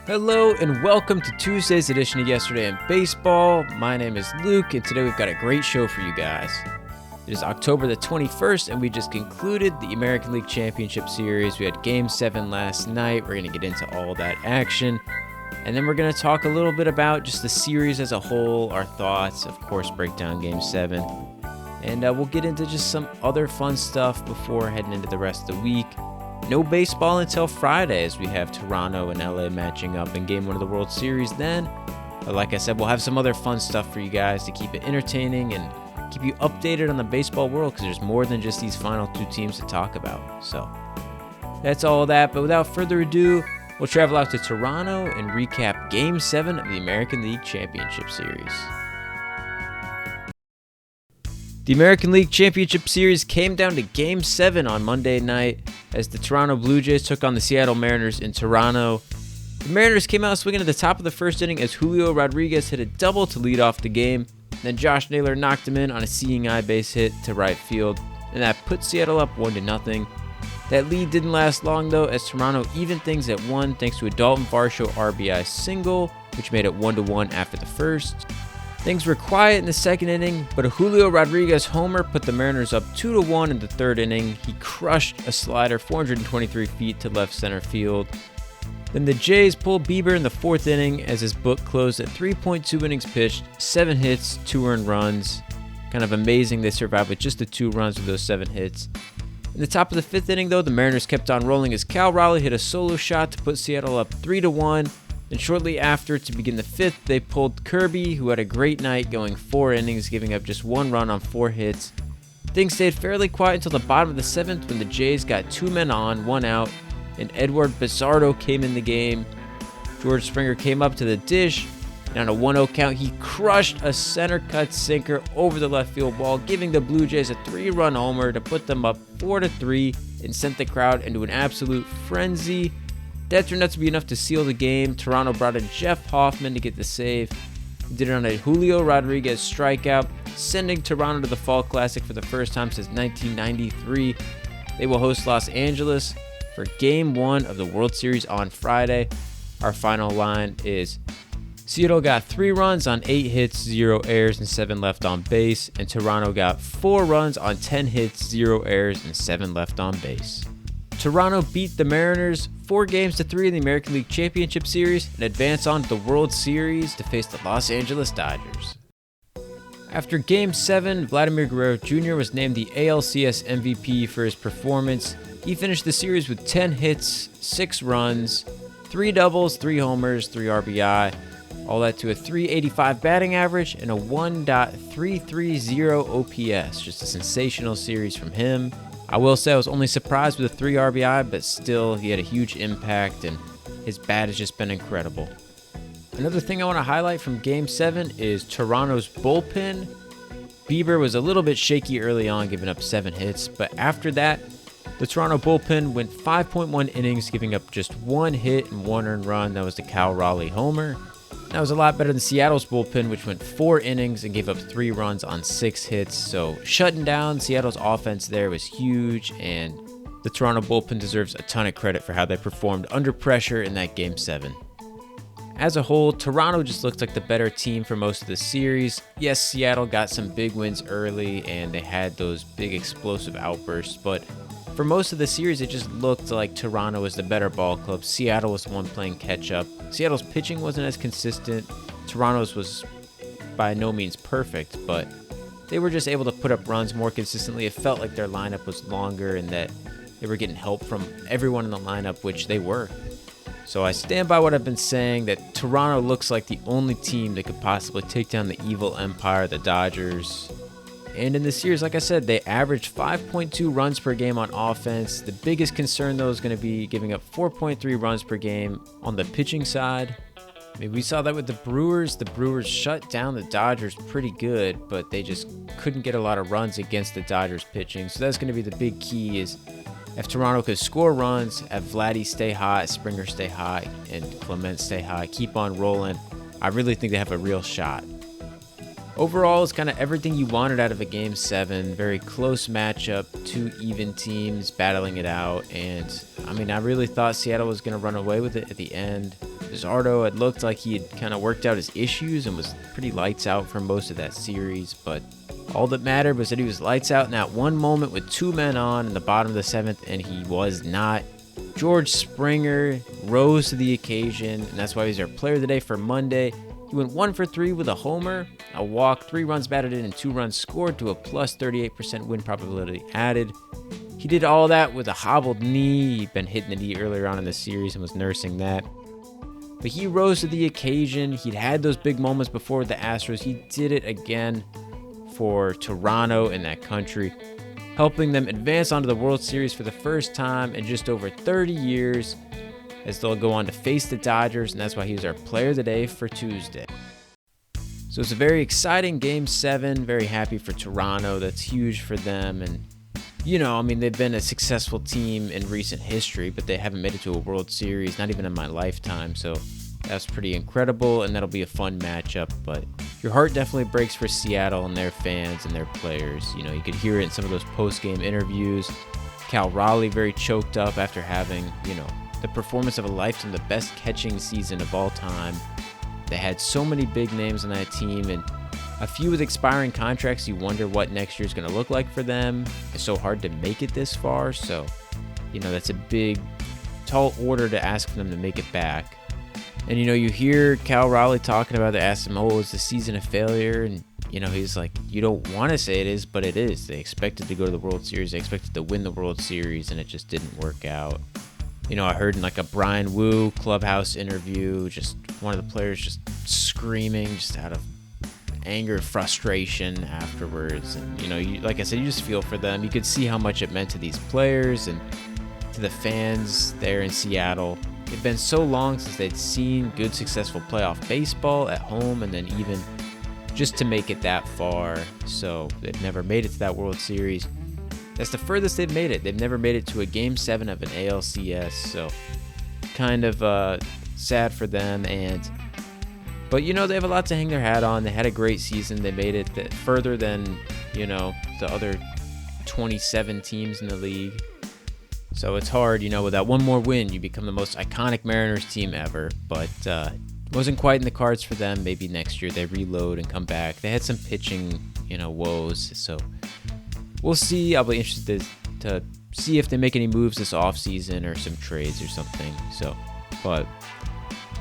Hello and welcome to Tuesday's edition of Yesterday in Baseball. My name is Luke and today we've got a great show for you guys. It is October the 21st and we just concluded the American League Championship Series. We had Game 7 last night. We're going to get into all that action. And then we're going to talk a little bit about just the series as a whole, our thoughts, of course, break down Game 7. And we'll get into just some other fun stuff before heading into the rest of the week. No baseball until Friday as we have Toronto and LA matching up in Game 1 of the World Series then. But like I said, we'll have some other fun stuff for you guys to keep it entertaining and keep you updated on the baseball world because there's more than just these final two teams to talk about. So that's all of that. But without further ado, we'll travel out to Toronto and recap Game 7 of the American League Championship Series. The American League Championship Series came down to Game 7 on Monday night as the Toronto Blue Jays took on the Seattle Mariners in Toronto. The Mariners came out swinging at the top of the first inning as Julio Rodriguez hit a double to lead off the game. Then Josh Naylor knocked him in on a seeing eye base hit to right field, and that put Seattle up 1-0. That lead didn't last long though as Toronto evened things at 1 thanks to a Dalton Varsho RBI single, which made it 1-1 after the first. Things were quiet in the second inning, but a Julio Rodriguez homer put the Mariners up 2-1 in the third inning. He crushed a slider 423 feet to left center field. Then the Jays pulled Bieber in the fourth inning as his book closed at 3.2 innings pitched, 7 hits, 2 earned runs. Kind of amazing they survived with just the 2 runs with those 7 hits. In the top of the fifth inning though, the Mariners kept on rolling as Cal Raleigh hit a solo shot to put Seattle up 3-1. And shortly after, to begin the fifth, they pulled Kirby, who had a great night going 4 innings, giving up just 1 run on 4 hits. Things stayed fairly quiet until the bottom of the 7th when the Jays got 2 men on, 1 out, and Edward Bizardo came in the game. George Springer came up to the dish, and on a 1-0 count, he crushed a center-cut sinker over the left field wall, giving the Blue Jays a 3-run homer to put them up 4-3 and sent the crowd into an absolute frenzy. That turned out to be enough to seal the game. Toronto brought in Jeff Hoffman to get the save. He did it on a Julio Rodriguez strikeout, sending Toronto to the Fall Classic for the first time since 1993. They will host Los Angeles for Game 1 of the World Series on Friday. Our final line is Seattle got 3 runs on 8 hits, 0 errors, and 7 left on base, and Toronto got 4 runs on 10 hits, 0 errors, and 7 left on base. Toronto beat the Mariners 4-3 in the American League Championship Series and advanced on to the World Series to face the Los Angeles Dodgers. After Game 7, Vladimir Guerrero Jr. was named the ALCS MVP for his performance. He finished the series with 10 hits, 6 runs, 3 doubles, 3 homers, 3 RBI, all that to a .385 batting average and a 1.330 OPS. Just a sensational series from him. I will say I was only surprised with a 3 RBI, but still, he had a huge impact, and his bat has just been incredible. Another thing I want to highlight from Game 7 is Toronto's bullpen. Bieber was a little bit shaky early on, giving up 7 hits, but after that, the Toronto bullpen went 5.1 innings, giving up just 1 hit and 1 earned run. That was the Cal Raleigh homer. That was a lot better than Seattle's bullpen, which went 4 innings and gave up 3 runs on 6 hits. So shutting down Seattle's offense there was huge, and the Toronto bullpen deserves a ton of credit for how they performed under pressure in that Game 7. As a whole, Toronto just looked like the better team for most of the series. Yes, Seattle got some big wins early, and they had those big explosive outbursts, but for most of the series, it just looked like Toronto was the better ball club. Seattle was the one playing catch-up. Seattle's pitching wasn't as consistent. Toronto's was by no means perfect, but they were just able to put up runs more consistently. It felt like their lineup was longer and that they were getting help from everyone in the lineup, which they were. So I stand by what I've been saying, that Toronto looks like the only team that could possibly take down the evil empire, the Dodgers. And in this series, like I said, they averaged 5.2 runs per game on offense. The biggest concern, though, is going to be giving up 4.3 runs per game on the pitching side. I mean, we saw that with the Brewers. The Brewers shut down the Dodgers pretty good, but they just couldn't get a lot of runs against the Dodgers pitching. So that's going to be the big key, is if Toronto could score runs, have Vladdy stay hot, Springer stay hot, and Clement stay hot, keep on rolling, I really think they have a real shot. Overall, it's kind of everything you wanted out of a Game 7. Very close matchup, two even teams battling it out. And, I mean, I really thought Seattle was going to run away with it at the end. Pizarro had looked like he had kind of worked out his issues and was pretty lights out for most of that series. But all that mattered was that he was lights out in that one moment with two men on in the bottom of the 7th, and he was not. George Springer rose to the occasion, and that's why he's our player of the day for Monday. He went 1 for 3 with a homer, a walk, 3 runs batted in, and 2 runs scored to a plus 38% win probability added. He did all that with a hobbled knee. He'd been hitting the knee earlier on in the series and was nursing that. But he rose to the occasion. He'd had those big moments before with the Astros. He did it again for Toronto and that country, helping them advance onto the World Series for the first time in just over 30 years, as they'll go on to face the Dodgers, and that's why he was our player of the day for Tuesday. So it's a very exciting Game 7, very happy for Toronto. That's huge for them, and I mean, they've been a successful team in recent history, but they haven't made it to a World Series, not even in my lifetime, so that's pretty incredible, and that'll be a fun matchup. But your heart definitely breaks for Seattle and their fans and their players. You could hear it in some of those post-game interviews. Cal Raleigh very choked up after having, the performance of a lifetime, the best catching season of all time. They had so many big names on that team, and a few with expiring contracts. You wonder what next year's going to look like for them. It's so hard to make it this far, so that's a big, tall order to ask for them to make it back. And you hear Cal Raleigh talking about it. They asked him, is the season a failure? And he's like, you don't want to say it is, but it is. They expected to go to the World Series. They expected to win the World Series, and it just didn't work out. I heard in like a Brian Wu clubhouse interview, just one of the players just screaming just out of anger, frustration afterwards. And, like I said, you just feel for them. You could see how much it meant to these players and to the fans there in Seattle. It'd been so long since they'd seen good, successful playoff baseball at home, and then even just to make it that far. So they've never made it to that World Series. That's the furthest they've made it. They've never made it to a Game 7 of an ALCS, so kind of sad for them. But they have a lot to hang their hat on. They had a great season. They made it further than the other 27 teams in the league. So it's hard, with that one more win, you become the most iconic Mariners team ever. But it wasn't quite in the cards for them. Maybe next year they reload and come back. They had some pitching, woes, so we'll see. I'll be interested to see if they make any moves this offseason or some trades or something. But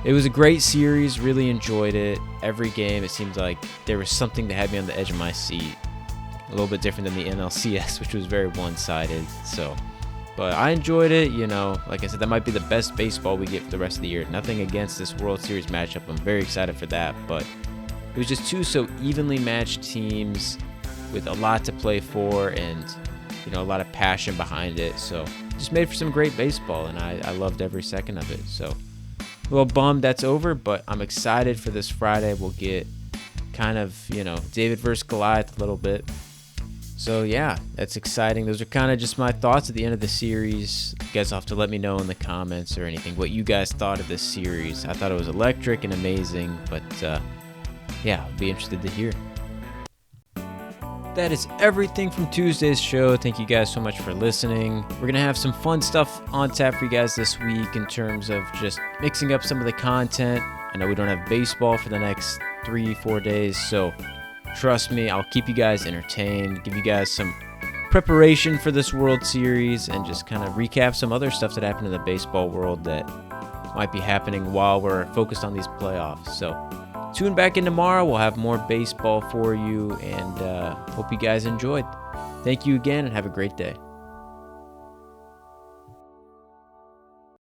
it was a great series. Really enjoyed it. Every game, it seemed like there was something that had me on the edge of my seat. A little bit different than the NLCS, which was very one-sided. But I enjoyed it. Like I said, that might be the best baseball we get for the rest of the year. Nothing against this World Series matchup. I'm very excited for that. But it was just two so evenly matched teams with a lot to play for and, a lot of passion behind it. So just made for some great baseball, and I loved every second of it. So a little bummed that's over, but I'm excited for this Friday. We'll get kind of, David versus Goliath a little bit. So yeah, that's exciting. Those are kind of just my thoughts at the end of the series. You guys will have to let me know in the comments or anything what you guys thought of this series. I thought it was electric and amazing, but yeah, I'll be interested to hear. That is everything from Tuesday's show. Thank you guys so much for listening. We're going to have some fun stuff on tap for you guys this week in terms of just mixing up some of the content. I know we don't have baseball for the next 3-4 days, so trust me, I'll keep you guys entertained, give you guys some preparation for this World Series, and just kind of recap some other stuff that happened in the baseball world that might be happening while we're focused on these playoffs. So tune back in tomorrow. We'll have more baseball for you, and hope you guys enjoyed. Thank you again, and have a great day.